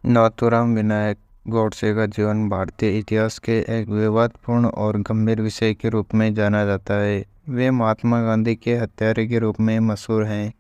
नाथूराम विनायक गोडसे का जीवन भारतीय इतिहास के एक विवादपूर्ण और गंभीर विषय के रूप में जाना जाता है। वे महात्मा गांधी के हत्यारे के रूप में मशहूर हैं।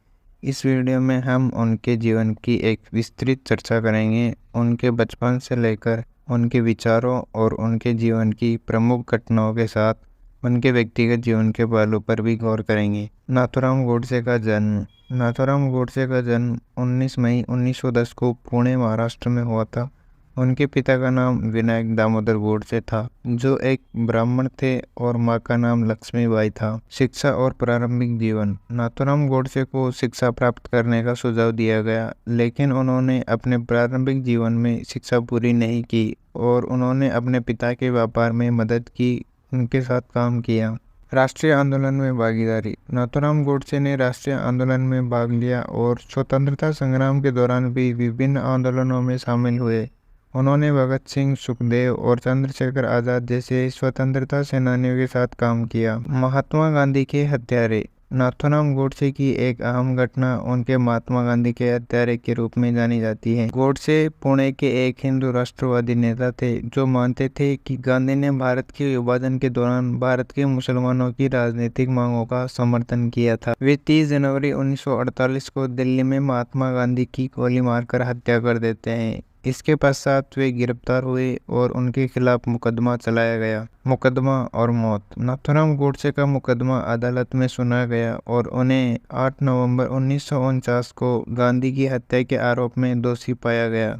इस वीडियो में हम उनके जीवन की एक विस्तृत चर्चा करेंगे। उनके बचपन से लेकर उनके विचारों और उनके जीवन की प्रमुख घटनाओं के साथ उनके व्यक्तिगत जीवन के पहलू पर भी गौर करेंगे। नाथूराम गोडसे का जन्म नाथूराम गोडसे का जन्म 19 मई 1910 को पुणे महाराष्ट्र में हुआ था। उनके पिता का नाम विनायक दामोदर गोडसे था, जो एक ब्राह्मण थे, और मां का नाम लक्ष्मीबाई था। शिक्षा और प्रारंभिक जीवन। नाथूराम गोडसे को शिक्षा प्राप्त करने का सुझाव दिया गया, लेकिन उन्होंने अपने प्रारंभिक जीवन में शिक्षा पूरी नहीं की और उन्होंने अपने पिता के व्यापार में मदद की, उनके साथ काम किया। राष्ट्रीय आंदोलन में भागीदारी। नाथूराम गोडसे ने राष्ट्रीय आंदोलन में भाग लिया और स्वतंत्रता संग्राम के दौरान भी विभिन्न आंदोलनों में शामिल हुए। उन्होंने भगत सिंह, सुखदेव और चंद्रशेखर आजाद जैसे स्वतंत्रता सेनानियों के साथ काम किया। महात्मा गांधी के हत्यारे। नाथूराम गोडसे की एक अहम घटना उनके महात्मा गांधी के हत्यारे के रूप में जानी जाती है। गोडसे पुणे के एक हिंदू राष्ट्रवादी नेता थे, जो मानते थे कि गांधी ने भारत के विभाजन के दौरान भारत के मुसलमानों की राजनीतिक मांगों का समर्थन किया था। वे 30 जनवरी 1948 को दिल्ली में महात्मा गांधी की गोली मारकर हत्या कर देते हैं। इसके पश्चात वे गिरफ्तार हुए और उनके खिलाफ मुकदमा चलाया गया। मुकदमा और मौत। नाथूराम गोडसे का मुकदमा अदालत में सुना गया और उन्हें 8 नवंबर 1949 को गांधी की हत्या के आरोप में दोषी पाया गया।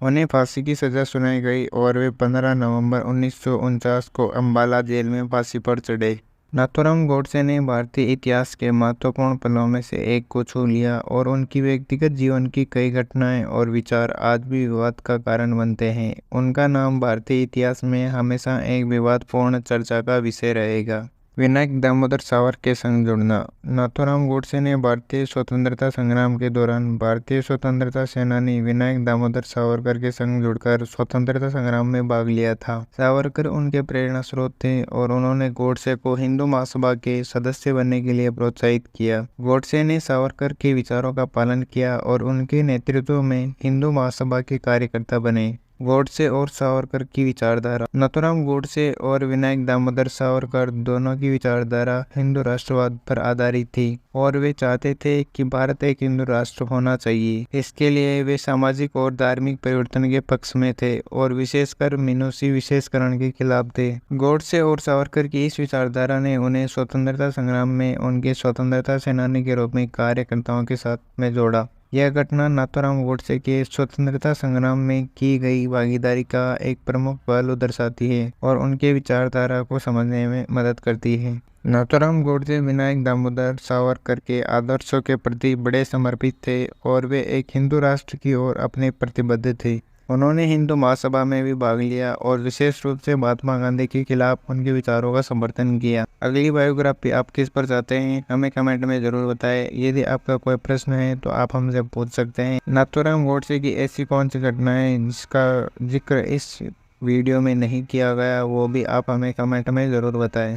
उन्हें फांसी की सजा सुनाई गई और वे 15 नवंबर 1949 को अम्बाला जेल में फांसी पर चढ़े। नाथूराम गोडसे ने भारतीय इतिहास के महत्वपूर्ण पलों में से एक को छू लिया और उनकी व्यक्तिगत जीवन की कई घटनाएं और विचार आज भी विवाद का कारण बनते हैं। उनका नाम भारतीय इतिहास में हमेशा एक विवादपूर्ण चर्चा का विषय रहेगा। विनायक दामोदर सावरकर के संग जुड़ना। नाथूराम गोडसे ने भारतीय स्वतंत्रता संग्राम के दौरान भारतीय स्वतंत्रता सेनानी विनायक दामोदर सावरकर के संग जुड़कर स्वतंत्रता संग्राम में भाग लिया था। सावरकर उनके प्रेरणा स्रोत थे और उन्होंने गोडसे को हिंदू महासभा के सदस्य बनने के लिए प्रोत्साहित किया। गोडसे ने सावरकर के विचारों का पालन किया और उनके नेतृत्व में हिंदू महासभा के कार्यकर्ता बने। गोडसे और सावरकर की विचारधारा। नाथूराम गोडसे और विनायक दामोदर सावरकर दोनों की विचारधारा हिंदू राष्ट्रवाद पर आधारित थी और वे चाहते थे कि भारत एक हिंदू राष्ट्र होना चाहिए। इसके लिए वे सामाजिक और धार्मिक परिवर्तन के पक्ष में थे और विशेषकर मिनोसी विशेषकरण के खिलाफ थे। गोडसे और सावरकर की इस विचारधारा ने उन्हें स्वतंत्रता संग्राम में उनके स्वतंत्रता सेनानी के रूप में कार्यकर्ताओं के साथ में जोड़ा। यह घटना नाथूराम गोडसे के स्वतंत्रता संग्राम में की गई भागीदारी का एक प्रमुख पहलू दर्शाती है और उनके विचारधारा को समझने में मदद करती है। नाथूराम गोडसे विनायक दामोदर सावरकर के आदर्शों के प्रति बड़े समर्पित थे और वे एक हिंदू राष्ट्र की ओर अपने प्रतिबद्ध थे। उन्होंने हिंदू महासभा में भी भाग लिया और विशेष रूप से महात्मा गांधी के खिलाफ उनके विचारों का समर्थन किया। अगली बायोग्राफी आप किस पर चाहते हैं, हमें कमेंट में जरूर बताएं। यदि आपका कोई प्रश्न है तो आप हमसे पूछ सकते हैं। नाथूराम गोडसे की ऐसी कौन सी घटना है जिसका जिक्र इस वीडियो में नहीं किया गया, वो भी आप हमें कमेंट में ज़रूर बताएं।